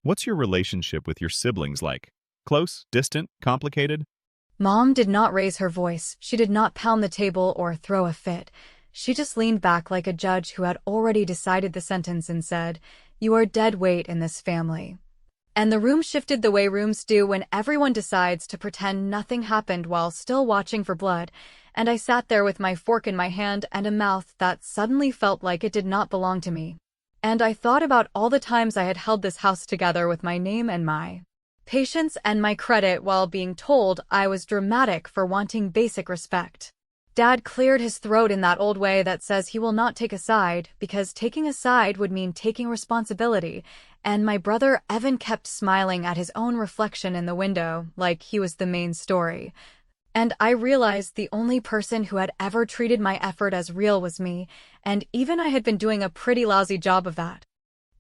What's your relationship with your siblings like? Close, distant, complicated? Mom did not raise her voice. She did not pound the table or throw a fit. She just leaned back like a judge who had already decided the sentence and said, "You are dead weight in this family." And the room shifted the way rooms do when everyone decides to pretend nothing happened while still watching for blood, and I sat there with my fork in my hand and a mouth that suddenly felt like it did not belong to me. And I thought about all the times I had held this house together with my name and my patience and my credit while being told I was dramatic for wanting basic respect. Dad cleared his throat in that old way that says he will not take a side because taking a side would mean taking responsibility, and my brother Evan kept smiling at his own reflection in the window like he was the main story. And I realized the only person who had ever treated my effort as real was me, and even I had been doing a pretty lousy job of that.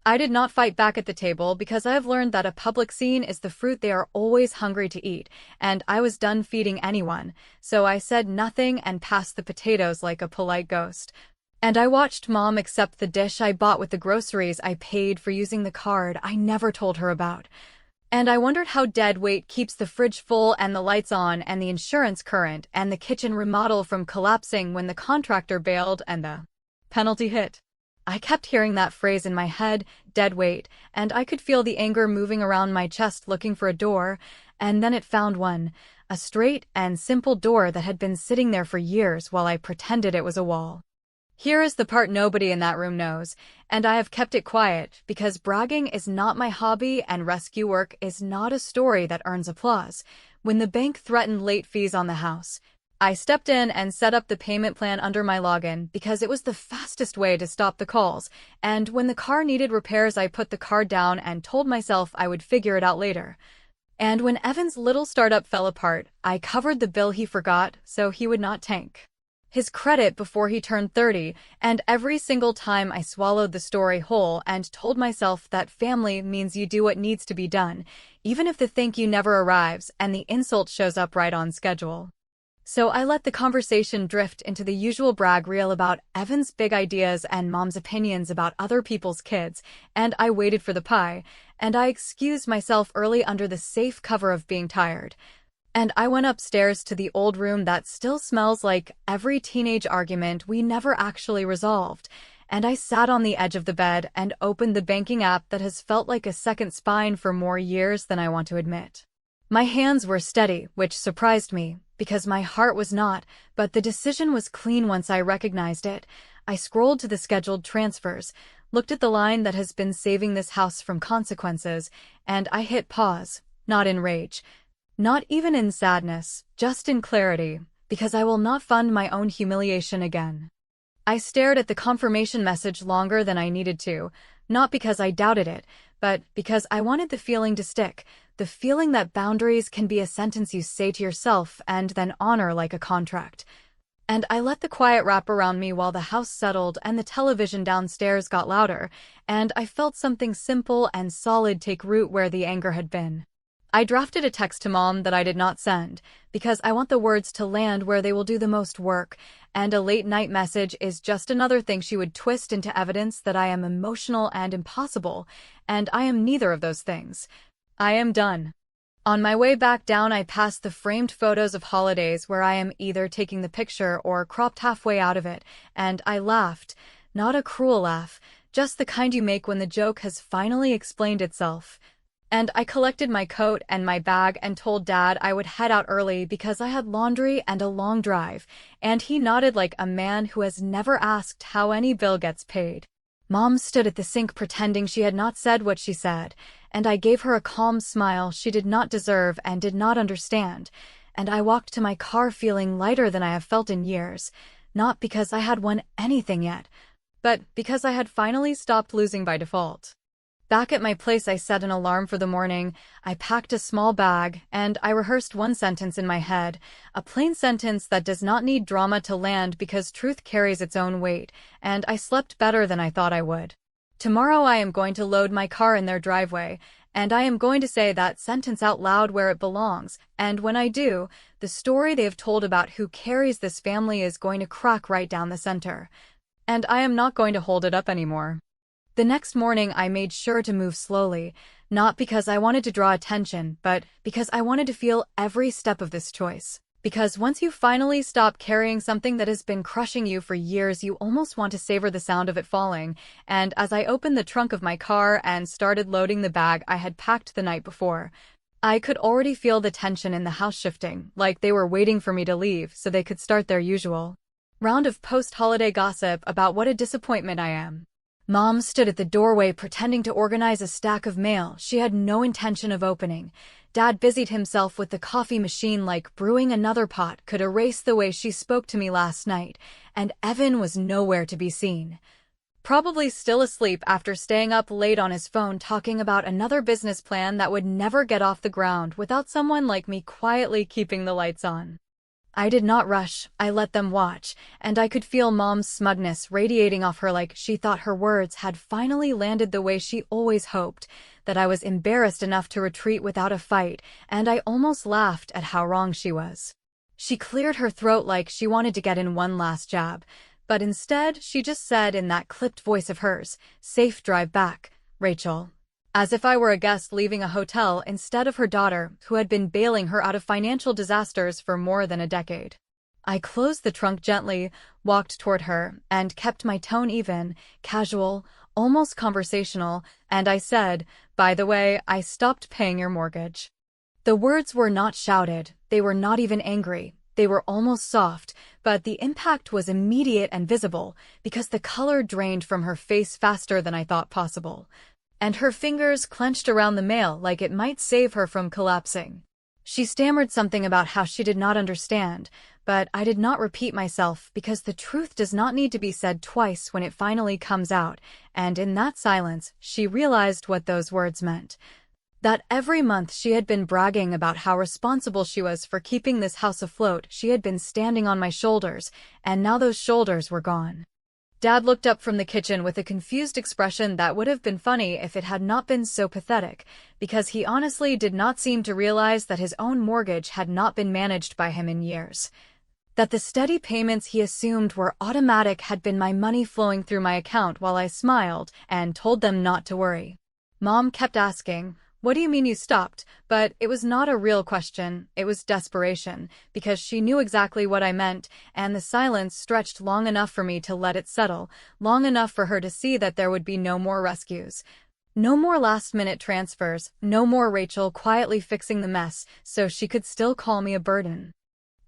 I did not fight back at the table because I have learned that a public scene is the fruit they are always hungry to eat, and I was done feeding anyone, so I said nothing and passed the potatoes like a polite ghost. And I watched Mom accept the dish I bought with the groceries I paid for using the card I never told her about. And I wondered how dead weight keeps the fridge full and the lights on and the insurance current and the kitchen remodel from collapsing when the contractor bailed and the penalty hit. I kept hearing that phrase in my head, dead weight, and I could feel the anger moving around my chest looking for a door, and then it found one, a straight and simple door that had been sitting there for years while I pretended it was a wall. Here is the part nobody in that room knows, and I have kept it quiet because bragging is not my hobby and rescue work is not a story that earns applause. When the bank threatened late fees on the house, I stepped in and set up the payment plan under my login because it was the fastest way to stop the calls, and when the car needed repairs I put the card down and told myself I would figure it out later. And when Evan's little startup fell apart, I covered the bill he forgot so he would not tank his credit before he turned 30, and every single time I swallowed the story whole and told myself that family means you do what needs to be done, even if the thank you never arrives and the insult shows up right on schedule. So I let the conversation drift into the usual brag reel about Evan's big ideas and Mom's opinions about other people's kids, and I waited for the pie, and I excused myself early under the safe cover of being tired. And I went upstairs to the old room that still smells like every teenage argument we never actually resolved, and I sat on the edge of the bed and opened the banking app that has felt like a second spine for more years than I want to admit. My hands were steady, which surprised me, because my heart was not, but the decision was clean once I recognized it. I scrolled to the scheduled transfers, looked at the line that has been saving this house from consequences, and I hit pause, not in rage, not even in sadness, just in clarity, because I will not fund my own humiliation again. I stared at the confirmation message longer than I needed to, not because I doubted it, but because I wanted the feeling to stick, the feeling that boundaries can be a sentence you say to yourself and then honor like a contract. And I let the quiet wrap around me while the house settled and the television downstairs got louder, and I felt something simple and solid take root where the anger had been. I drafted a text to Mom that I did not send, because I want the words to land where they will do the most work, and a late-night message is just another thing she would twist into evidence that I am emotional and impossible, and I am neither of those things. I am done. On my way back down, I passed the framed photos of holidays where I am either taking the picture or cropped halfway out of it, and I laughed. Not a cruel laugh, just the kind you make when the joke has finally explained itself. And I collected my coat and my bag and told Dad I would head out early because I had laundry and a long drive, and he nodded like a man who has never asked how any bill gets paid. Mom stood at the sink pretending she had not said what she said, and I gave her a calm smile she did not deserve and did not understand, and I walked to my car feeling lighter than I have felt in years, not because I had won anything yet, but because I had finally stopped losing by default. Back at my place, I set an alarm for the morning, I packed a small bag, and I rehearsed one sentence in my head, a plain sentence that does not need drama to land because truth carries its own weight, and I slept better than I thought I would. Tomorrow I am going to load my car in their driveway, and I am going to say that sentence out loud where it belongs, and when I do, the story they have told about who carries this family is going to crack right down the center. And I am not going to hold it up anymore. The next morning I made sure to move slowly, Not because I wanted to draw attention, but because I wanted to feel every step of this choice. Because once you finally stop carrying something that has been crushing you for years, you almost want to savor the sound of it falling. And as I opened the trunk of my car and started loading the bag I had packed the night before, I could already feel the tension in the house shifting, like they were waiting for me to leave so they could start their usual round of post-holiday gossip about what a disappointment I am. Mom stood at the doorway pretending to organize a stack of mail she had no intention of opening. Dad busied himself with the coffee machine like brewing another pot could erase the way she spoke to me last night, and Evan was nowhere to be seen. Probably still asleep after staying up late on his phone talking about another business plan that would never get off the ground without someone like me quietly keeping the lights on. I did not rush, I let them watch, and I could feel Mom's smugness radiating off her like she thought her words had finally landed the way she always hoped, that I was embarrassed enough to retreat without a fight, and I almost laughed at how wrong she was. She cleared her throat like she wanted to get in one last jab, but instead she just said in that clipped voice of hers, "Safe drive back, Rachel." As if I were a guest leaving a hotel instead of her daughter, who had been bailing her out of financial disasters for more than a decade. I closed the trunk gently, walked toward her, and kept my tone even, casual, almost conversational, and I said, "By the way, I stopped paying your mortgage." The words were not shouted, they were not even angry, they were almost soft, but the impact was immediate and visible, because the color drained from her face faster than I thought possible, and her fingers clenched around the mail like it might save her from collapsing. She stammered something about how she did not understand, but I did not repeat myself because the truth does not need to be said twice when it finally comes out, and in that silence, she realized what those words meant. That every month she had been bragging about how responsible she was for keeping this house afloat, she had been standing on my shoulders, and now those shoulders were gone. Dad looked up from the kitchen with a confused expression that would have been funny if it had not been so pathetic, because he honestly did not seem to realize that his own mortgage had not been managed by him in years. That the steady payments he assumed were automatic had been my money flowing through my account while I smiled and told them not to worry. Mom kept asking, "What do you mean you stopped?" But it was not a real question, it was desperation, because she knew exactly what I meant, and the silence stretched long enough for me to let it settle, long enough for her to see that there would be no more rescues. No more last-minute transfers, no more Rachel quietly fixing the mess so she could still call me a burden.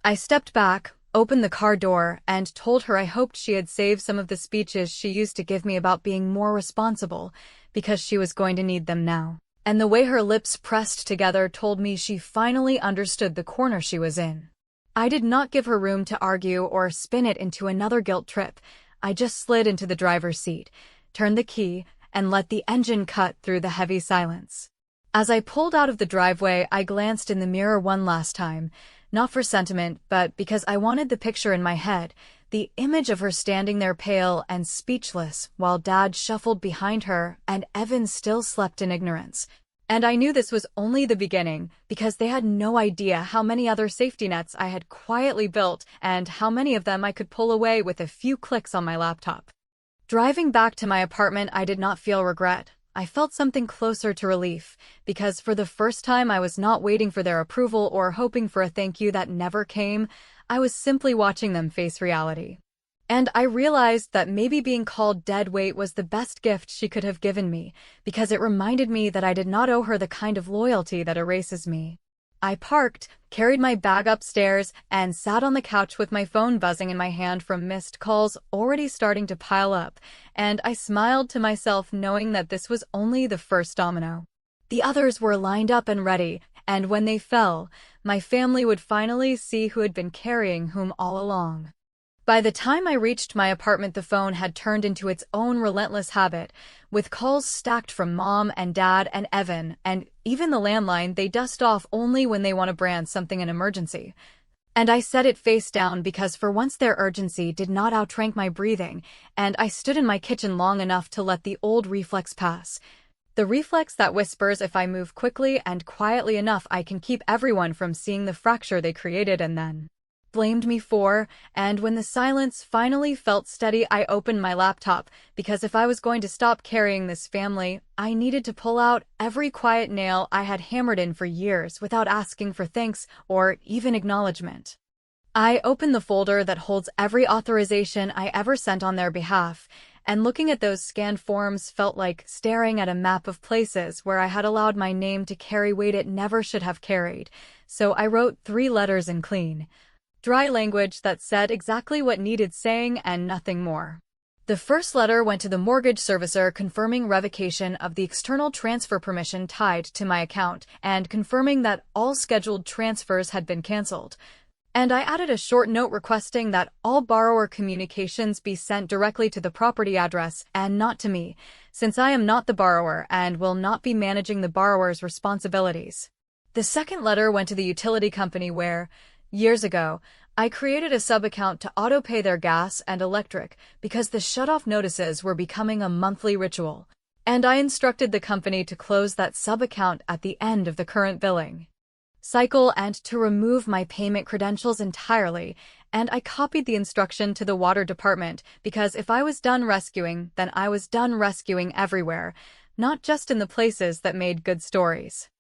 I stepped back, opened the car door, and told her I hoped she had saved some of the speeches she used to give me about being more responsible, because she was going to need them now. And the way her lips pressed together told me she finally understood the corner she was in. I did not give her room to argue or spin it into another guilt trip. I just slid into the driver's seat, turned the key, and let the engine cut through the heavy silence. As I pulled out of the driveway, I glanced in the mirror one last time, not for sentiment, but because I wanted the picture in my head, the image of her standing there pale and speechless while Dad shuffled behind her and Evan still slept in ignorance. And I knew this was only the beginning, because they had no idea how many other safety nets I had quietly built and how many of them I could pull away with a few clicks on my laptop. Driving back to my apartment, I did not feel regret. I felt something closer to relief, because for the first time I was not waiting for their approval or hoping for a thank you that never came. I was simply watching them face reality. And I realized that maybe being called dead weight was the best gift she could have given me, because it reminded me that I did not owe her the kind of loyalty that erases me. I parked, carried my bag upstairs, and sat on the couch with my phone buzzing in my hand from missed calls already starting to pile up, and I smiled to myself knowing that this was only the first domino. The others were lined up and ready, and when they fell, my family would finally see who had been carrying whom all along. By the time I reached my apartment, the phone had turned into its own relentless habit, with calls stacked from Mom and Dad and Evan, and even the landline they dust off only when they want to brand something an emergency. And I set it face down because for once their urgency did not outrank my breathing, and I stood in my kitchen long enough to let the old reflex pass. The reflex that whispers if I move quickly and quietly enough I can keep everyone from seeing the fracture they created, and then blamed me for, and when the silence finally felt steady, I opened my laptop, because if I was going to stop carrying this family, I needed to pull out every quiet nail I had hammered in for years without asking for thanks or even acknowledgement. I opened the folder that holds every authorization I ever sent on their behalf, and looking at those scanned forms felt like staring at a map of places where I had allowed my name to carry weight it never should have carried. So I wrote 3 letters in clean, dry language that said exactly what needed saying and nothing more. The first letter went to the mortgage servicer confirming revocation of the external transfer permission tied to my account and confirming that all scheduled transfers had been canceled. And I added a short note requesting that all borrower communications be sent directly to the property address and not to me, since I am not the borrower and will not be managing the borrower's responsibilities. The second letter went to the utility company where, years ago, I created a sub-account to auto-pay their gas and electric because the shut-off notices were becoming a monthly ritual, and I instructed the company to close that sub-account at the end of the current billing cycle and to remove my payment credentials entirely, and I copied the instruction to the water department because if I was done rescuing, then I was done rescuing everywhere, not just in the places that made good stories.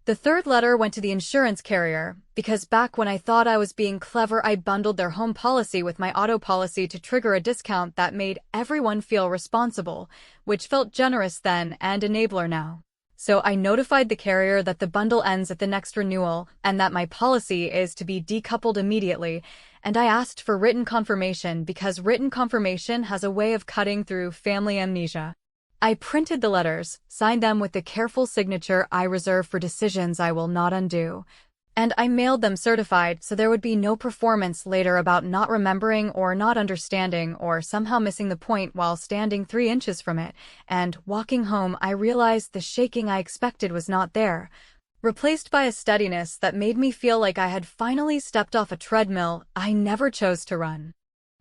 The third letter went to the insurance carrier, because back when I thought I was being clever, I bundled their home policy with my auto policy to trigger a discount that made everyone feel responsible, which felt generous then and enabler now. So I notified the carrier that the bundle ends at the next renewal and that my policy is to be decoupled immediately, and I asked for written confirmation because written confirmation has a way of cutting through family amnesia. I printed the letters, signed them with the careful signature I reserve for decisions I will not undo, and I mailed them certified so there would be no performance later about not remembering or not understanding or somehow missing the point while standing 3 inches from it, and walking home I realized the shaking I expected was not there, replaced by a steadiness that made me feel like I had finally stepped off a treadmill I never chose to run.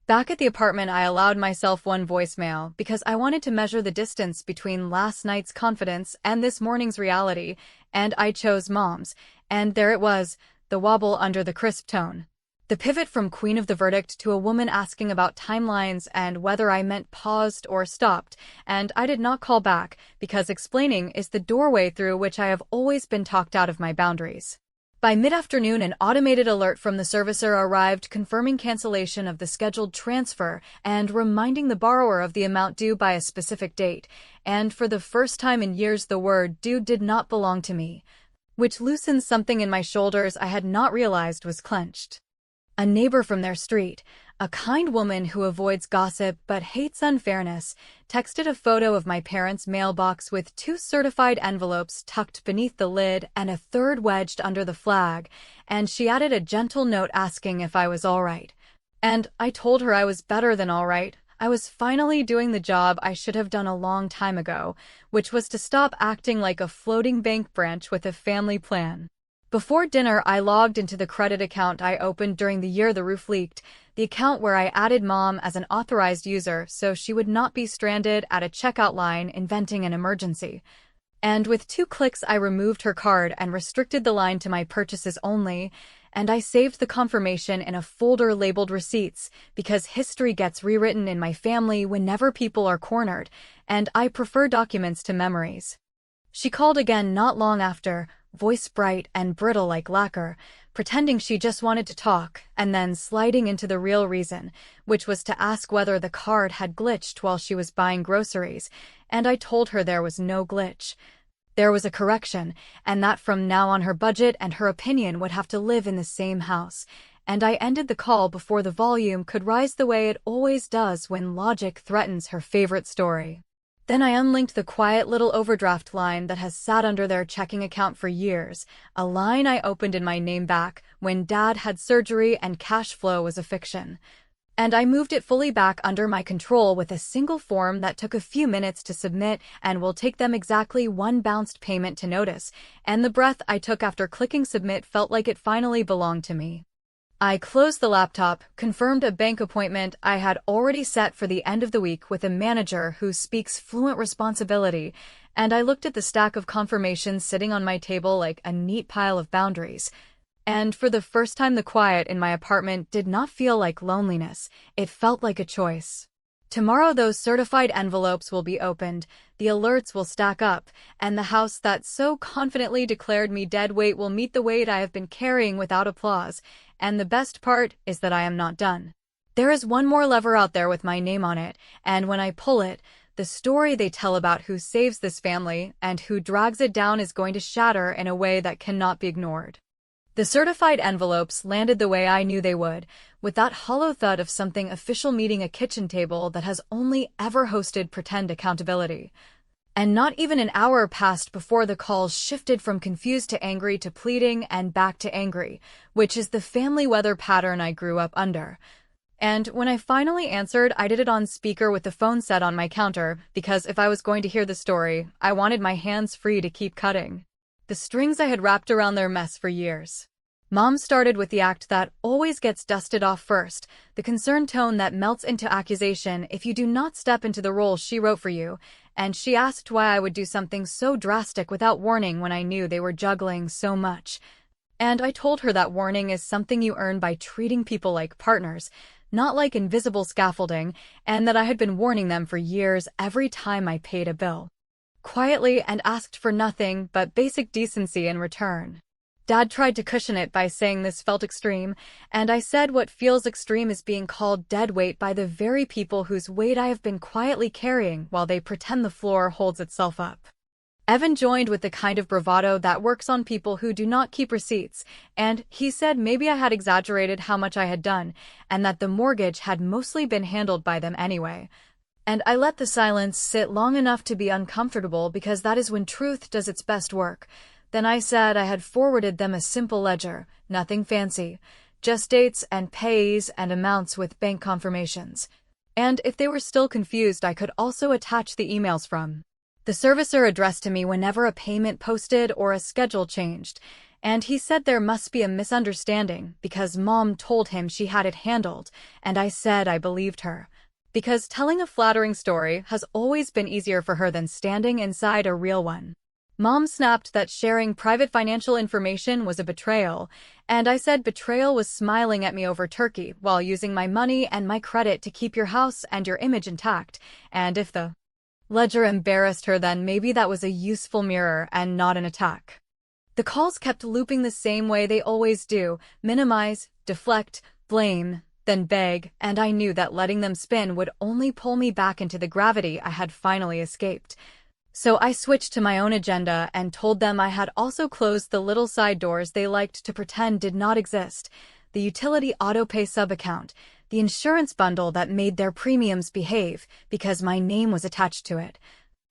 Back at the apartment, I allowed myself one voicemail because I wanted to measure the distance between last night's confidence and this morning's reality, and I chose Mom's, and there it was, the wobble under the crisp tone. The pivot from queen of the verdict to a woman asking about timelines and whether I meant paused or stopped, and I did not call back because explaining is the doorway through which I have always been talked out of my boundaries. By mid-afternoon, an automated alert from the servicer arrived confirming cancellation of the scheduled transfer and reminding the borrower of the amount due by a specific date, and for the first time in years the word due did not belong to me, which loosened something in my shoulders I had not realized was clenched. A neighbor from their street, a kind woman who avoids gossip but hates unfairness, texted a photo of my parents' mailbox with 2 certified envelopes tucked beneath the lid and a third wedged under the flag, and she added a gentle note asking if I was all right. And I told her I was better than all right. I was finally doing the job I should have done a long time ago, which was to stop acting like a floating bank branch with a family plan. Before dinner, I logged into the credit account I opened during the year the roof leaked, the account where I added Mom as an authorized user so she would not be stranded at a checkout line inventing an emergency. And with 2 clicks, I removed her card and restricted the line to my purchases only, and I saved the confirmation in a folder labeled receipts because history gets rewritten in my family whenever people are cornered, and I prefer documents to memories. She called again not long after, voice bright and brittle like lacquer, pretending she just wanted to talk, and then sliding into the real reason, which was to ask whether the card had glitched while she was buying groceries, and I told her there was no glitch. There was a correction, and that from now on her budget and her opinion would have to live in the same house, and I ended the call before the volume could rise the way it always does when logic threatens her favorite story. Then I unlinked the quiet little overdraft line that has sat under their checking account for years, a line I opened in my name back when Dad had surgery and cash flow was a fiction. And I moved it fully back under my control with a single form that took a few minutes to submit and will take them exactly 1 bounced payment to notice, and the breath I took after clicking submit felt like it finally belonged to me. I closed the laptop, confirmed a bank appointment I had already set for the end of the week with a manager who speaks fluent responsibility, and I looked at the stack of confirmations sitting on my table like a neat pile of boundaries. And for the first time, the quiet in my apartment did not feel like loneliness. It felt like a choice. Tomorrow, those certified envelopes will be opened, the alerts will stack up, and the house that so confidently declared me dead weight will meet the weight I have been carrying without applause. And the best part is that I am not done. There is one more lever out there with my name on it, and when I pull it, the story they tell about who saves this family and who drags it down is going to shatter in a way that cannot be ignored. The certified envelopes landed the way I knew they would, with that hollow thud of something official meeting a kitchen table that has only ever hosted pretend accountability. And not even an hour passed before the calls shifted from confused to angry to pleading and back to angry, which is the family weather pattern I grew up under. And when I finally answered, I did it on speaker with the phone set on my counter, because if I was going to hear the story, I wanted my hands free to keep cutting the strings I had wrapped around their mess for years. Mom started with the act that always gets dusted off first, the concerned tone that melts into accusation if you do not step into the role she wrote for you, and she asked why I would do something so drastic without warning when I knew they were juggling so much. And I told her that warning is something you earn by treating people like partners, not like invisible scaffolding, and that I had been warning them for years every time I paid a bill. Quietly, and asked for nothing but basic decency in return. Dad tried to cushion it by saying this felt extreme, and I said what feels extreme is being called dead weight by the very people whose weight I have been quietly carrying while they pretend the floor holds itself up. Evan joined with the kind of bravado that works on people who do not keep receipts, and he said maybe I had exaggerated how much I had done, and that the mortgage had mostly been handled by them anyway. And I let the silence sit long enough to be uncomfortable because that is when truth does its best work. Then I said I had forwarded them a simple ledger, nothing fancy, just dates and payees and amounts with bank confirmations. And if they were still confused, I could also attach the emails from the servicer addressed to me whenever a payment posted or a schedule changed. And he said there must be a misunderstanding because Mom told him she had it handled, and I said I believed her. Because telling a flattering story has always been easier for her than standing inside a real one. Mom snapped that sharing private financial information was a betrayal, and I said betrayal was smiling at me over turkey while using my money and my credit to keep your house and your image intact, and if the ledger embarrassed her, then maybe that was a useful mirror and not an attack. The calls kept looping the same way they always do, minimize, deflect, blame, then beg, and I knew that letting them spin would only pull me back into the gravity I had finally escaped. So I switched to my own agenda and told them I had also closed the little side doors they liked to pretend did not exist, the utility auto-pay sub-account, the insurance bundle that made their premiums behave because my name was attached to it,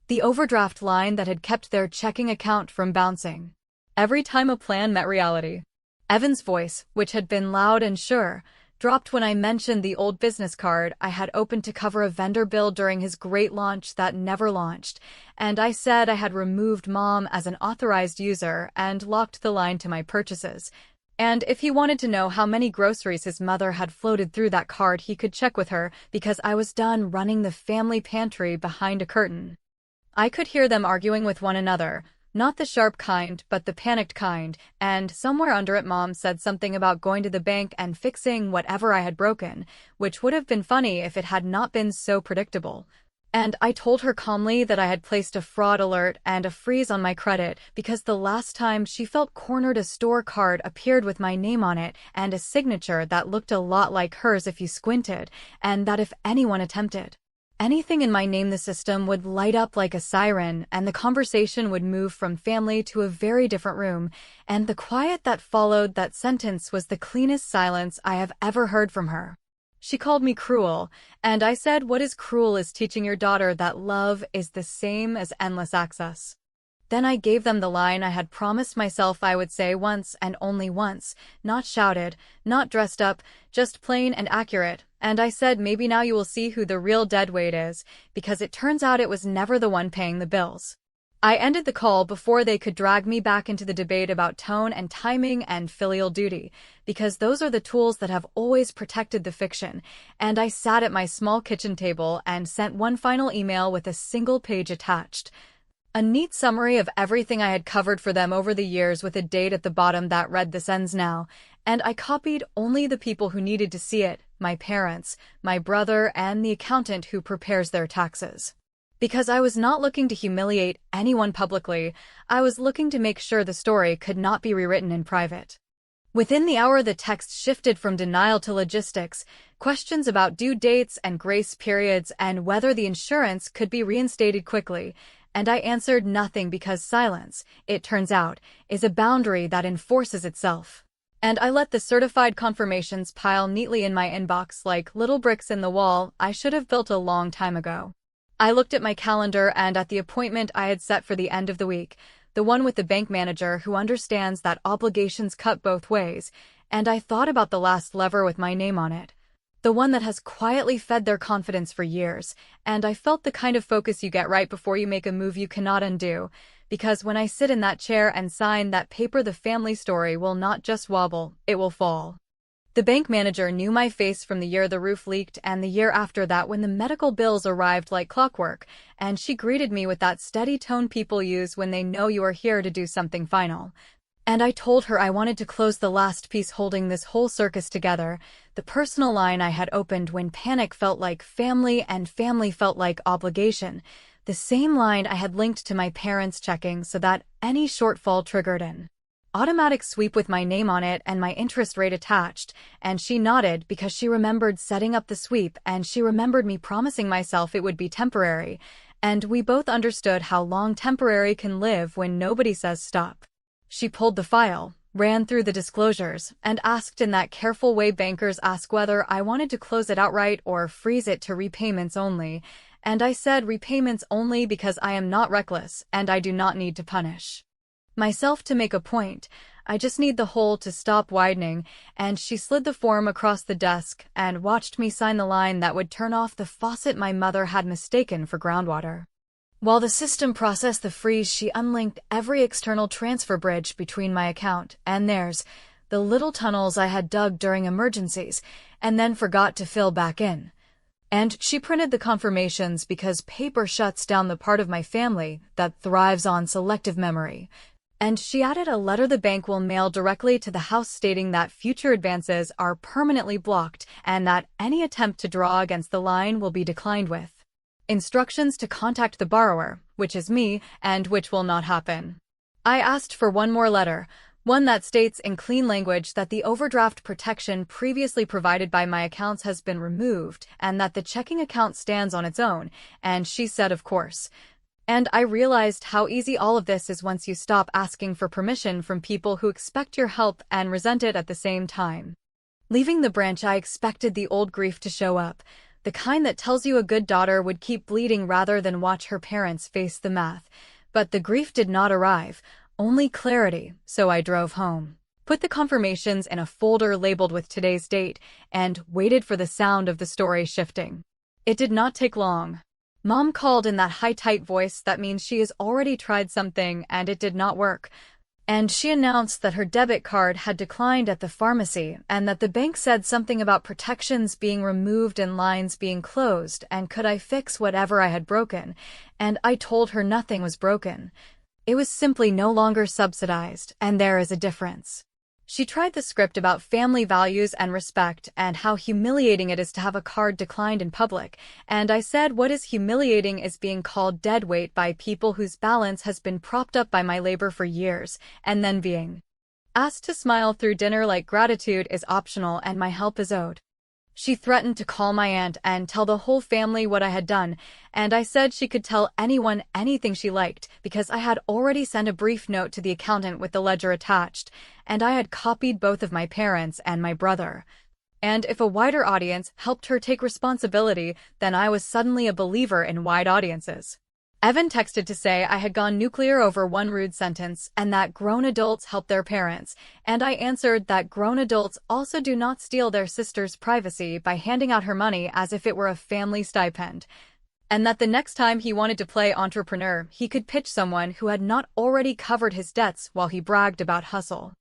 the overdraft line that had kept their checking account from bouncing every time a plan met reality. Evan's voice, which had been loud and sure, dropped when I mentioned the old business card I had opened to cover a vendor bill during his great launch that never launched, and I said I had removed Mom as an authorized user and locked the line to my purchases. And if he wanted to know how many groceries his mother had floated through that card, he could check with her, because I was done running the family pantry behind a curtain. I could hear them arguing with one another, not the sharp kind, but the panicked kind, and somewhere under it Mom said something about going to the bank and fixing whatever I had broken, which would have been funny if it had not been so predictable. And I told her calmly that I had placed a fraud alert and a freeze on my credit because the last time she felt cornered, a store card appeared with my name on it and a signature that looked a lot like hers if you squinted, and that if anyone attempted anything in my name, the system would light up like a siren, and the conversation would move from family to a very different room, and the quiet that followed that sentence was the cleanest silence I have ever heard from her. She called me cruel, and I said what is cruel is teaching your daughter that love is the same as endless access. Then I gave them the line I had promised myself I would say once and only once, not shouted, not dressed up, just plain and accurate, and I said maybe now you will see who the real deadweight is, because it turns out it was never the one paying the bills. I ended the call before they could drag me back into the debate about tone and timing and filial duty, because those are the tools that have always protected the fiction, and I sat at my small kitchen table and sent one final email with a single page attached. A neat summary of everything I had covered for them over the years with a date at the bottom that read "This ends now," and I copied only the people who needed to see it: my parents, my brother, and the accountant who prepares their taxes. Because I was not looking to humiliate anyone publicly, I was looking to make sure the story could not be rewritten in private. Within the hour, the text shifted from denial to logistics, questions about due dates and grace periods and whether the insurance could be reinstated quickly, and I answered nothing because silence, it turns out, is a boundary that enforces itself. And I let the certified confirmations pile neatly in my inbox like little bricks in the wall I should have built a long time ago. I looked at my calendar and at the appointment I had set for the end of the week, the one with the bank manager who understands that obligations cut both ways, and I thought about the last lever with my name on it. The one that has quietly fed their confidence for years, and I felt the kind of focus you get right before you make a move you cannot undo, because when I sit in that chair and sign that paper, the family story will not just wobble, it will fall. The bank manager knew my face from the year the roof leaked and the year after that when the medical bills arrived like clockwork, and she greeted me with that steady tone people use when they know you are here to do something final. And I told her I wanted to close the last piece holding this whole circus together, the personal line I had opened when panic felt like family and family felt like obligation, the same line I had linked to my parents' checking so that any shortfall triggered an automatic sweep with my name on it and my interest rate attached, and she nodded because she remembered setting up the sweep and she remembered me promising myself it would be temporary, and we both understood how long temporary can live when nobody says stop. She pulled the file, ran through the disclosures, and asked in that careful way bankers ask whether I wanted to close it outright or freeze it to repayments only, and I said repayments only because I am not reckless and I do not need to punish myself to make a point. I just need the hole to stop widening, and she slid the form across the desk and watched me sign the line that would turn off the faucet my mother had mistaken for groundwater. While the system processed the freeze, she unlinked every external transfer bridge between my account and theirs, the little tunnels I had dug during emergencies, and then forgot to fill back in. And she printed the confirmations because paper shuts down the part of my family that thrives on selective memory. And she added a letter the bank will mail directly to the house stating that future advances are permanently blocked and that any attempt to draw against the line will be declined with instructions to contact the borrower, which is me, and which will not happen. I asked for one more letter, one that states in clean language that the overdraft protection previously provided by my accounts has been removed and that the checking account stands on its own, and she said of course. And I realized how easy all of this is once you stop asking for permission from people who expect your help and resent it at the same time. Leaving the branch, I expected the old grief to show up, the kind that tells you a good daughter would keep bleeding rather than watch her parents face the math. But the grief did not arrive, only clarity, so I drove home, put the confirmations in a folder labeled with today's date, and waited for the sound of the story shifting. It did not take long. Mom called in that high, tight voice that means she has already tried something and it did not work. And she announced that her debit card had declined at the pharmacy and that the bank said something about protections being removed and lines being closed, and could I fix whatever I had broken? And I told her nothing was broken. It was simply no longer subsidized, and there is a difference. She tried the script about family values and respect and how humiliating it is to have a card declined in public, and I said what is humiliating is being called dead weight by people whose balance has been propped up by my labor for years, and then being asked to smile through dinner like gratitude is optional and my help is owed. She threatened to call my aunt and tell the whole family what I had done, and I said she could tell anyone anything she liked because I had already sent a brief note to the accountant with the ledger attached, and I had copied both of my parents and my brother. And if a wider audience helped her take responsibility, then I was suddenly a believer in wide audiences. Evan texted to say I had gone nuclear over one rude sentence and that grown adults help their parents, and I answered that grown adults also do not steal their sister's privacy by handing out her money as if it were a family stipend, and that the next time he wanted to play entrepreneur, he could pitch someone who had not already covered his debts while he bragged about hustle.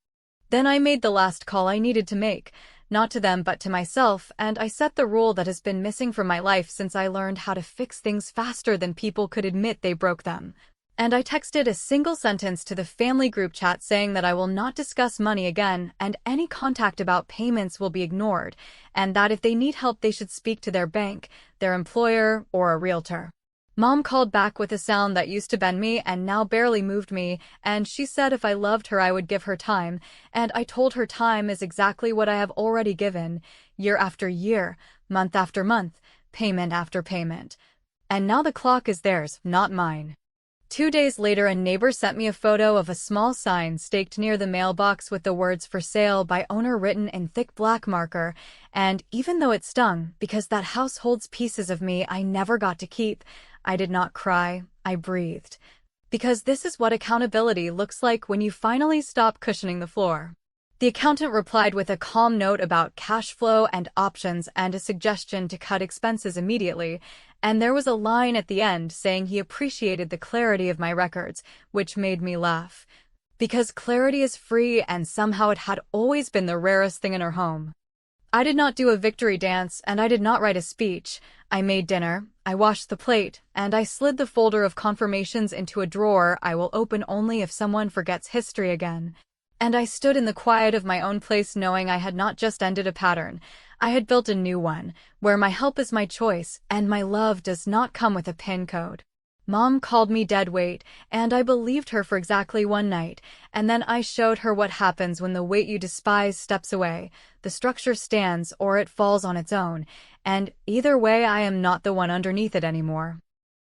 Then I made the last call I needed to make, not to them but to myself, and I set the rule that has been missing from my life since I learned how to fix things faster than people could admit they broke them. And I texted a single sentence to the family group chat saying that I will not discuss money again and any contact about payments will be ignored, and that if they need help they should speak to their bank, their employer, or a realtor. Mom called back with a sound that used to bend me and now barely moved me, and she said if I loved her I would give her time, and I told her time is exactly what I have already given, year after year, month after month, payment after payment. And now the clock is theirs, not mine. 2 days later, a neighbor sent me a photo of a small sign staked near the mailbox with the words "For sale by owner" written in thick black marker, and even though it stung, because that house holds pieces of me I never got to keep, I did not cry, I breathed. Because this is what accountability looks like when you finally stop cushioning the floor. The accountant replied with a calm note about cash flow and options and a suggestion to cut expenses immediately, and there was a line at the end saying he appreciated the clarity of my records, which made me laugh. Because clarity is free and somehow it had always been the rarest thing in her home. I did not do a victory dance and I did not write a speech. I made dinner, I washed the plate, and I slid the folder of confirmations into a drawer I will open only if someone forgets history again. And I stood in the quiet of my own place knowing I had not just ended a pattern, I had built a new one, where my help is my choice, and my love does not come with a PIN code. Mom called me dead weight, and I believed her for exactly one night, and then I showed her what happens when the weight you despise steps away. The structure stands or it falls on its own, and either way I am not the one underneath it anymore.